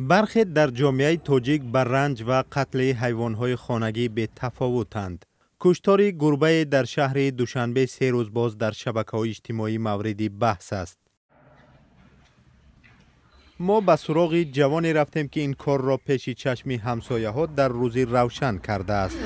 برخی در جامعه تاجیک بر رنج و قتل حیوانات خانگی به تفاوتند. کشتار گربه در شهر دوشنبه 3 روز باز در شبکه‌های اجتماعی مورد بحث است. ما به سراغ جوانی رفتیم که این کار را پیش چشم همسایه‌ها در روزی روشن کرده است.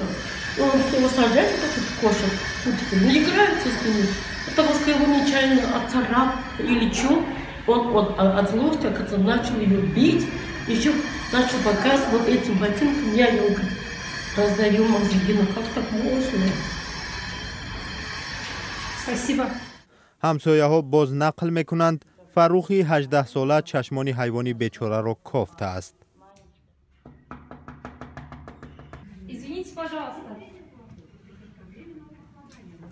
همسایه‌ها باز نقل می‌کنند فروخی 18 ساله چشمان حیوانی بیچاره را کافته است.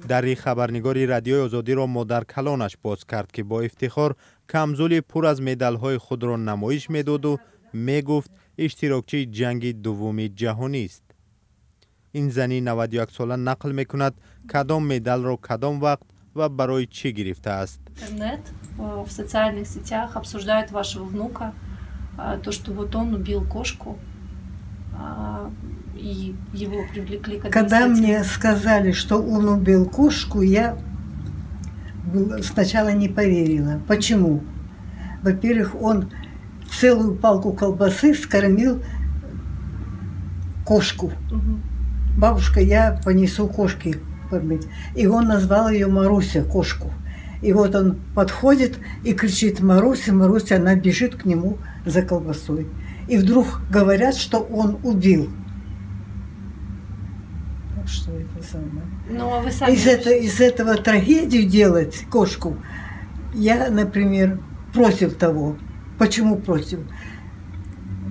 در خبرنگاری رادیوی آزادی را مادر کلانش باز کرد که با افتخار کمزولی پر از مدال‌های خود را نمایش می‌داد و می‌گفت اشتراکچی جنگ دوم جهانی است. این زنی 91 ساله نقل می‌کند کدام مدال را کدام وقت و برای چی گرفته است. Интернет, в социальных сетях обсуждают вашего внука, то, что вот он убил кошку, и его привлекли к Когда мне сказали, что он убил кошку, я сначала не поверила. Почему? Во-первых, он целую палку колбасы скормил кошку. Бабушка, я понесу кошки кормить. И он назвал ее Маруся, кошку. И вот он подходит и кричит: Маруся, Маруся, она бежит к нему за колбасой. И вдруг говорят, что он убил. Что это самое? Ну, а вы сами из этого трагедию делать кошку, я, например, против того. Почему против?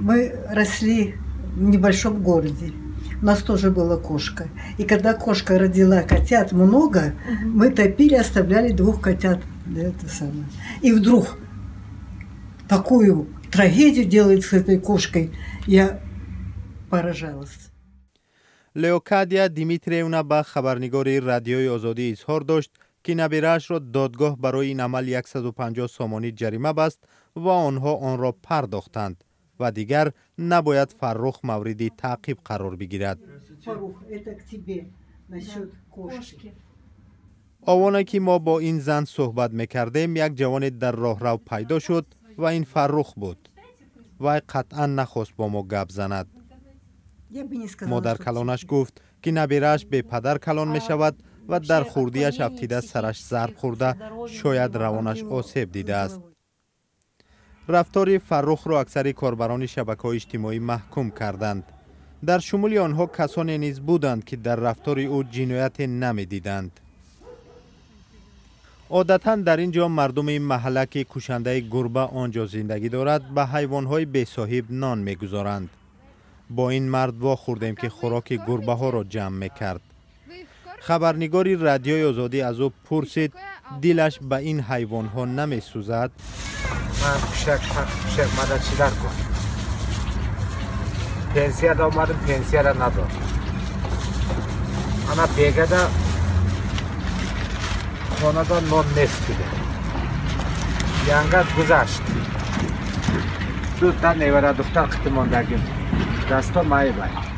Мы росли в небольшом городе. У нас тоже была кошка. И когда кошка родила котят много, мы топили, оставляли 2 котят. Это самое. И вдруг такую трагедию делает с этой кошкой. Я поражалась. لئوکادیا دیمیتریونا با خبرنگاری رادیوی آزادی اظهار داشت که نبیره‌اش را دادگاه برای این عمل 150 سامانی جریمه بست و آنها آن را پرداختند و دیگر نباید فرخ مورد تعقیب قرار بگیرد. آوانه که ما با این زن صحبت میکردیم یک جوان در راهرو پیدا شد و این فرخ بود. وی قطعا نخواست با ما گپ زند. مادر کلانش گفت که نبیره‌اش به پدر کلان می شود و در خوردیش افتیده سرش ضرب خورده شاید روانش آسیب دیده است. رفتار فرخ را اکثر کاربران شبکه‌های اجتماعی محکوم کردند. در شمول آنها کسانی نیز بودند که در رفتار او جنایت نمی‌دیدند. عادتاً در اینجا مردم این محله که کشنده گربه آنجا زندگی دارد به حیوان‌های بی‌صاحب نان می‌گذارند. با این مرد واخوردیم که خوراک گربه ها را جمع میکرد. خبرنگاری رادیوی آزادی از او پرسید دلش به این حیوان ها نمی سوزد؟ من پشک مدد چی در کن؟ پنسیه دا اومدم پنسیه را ندار. انا بیگه دا خانه دا نان نیست دیده. ینگت گذشت. دو تا نیوره دختر قطع ماندگیم. دستا مایی باید.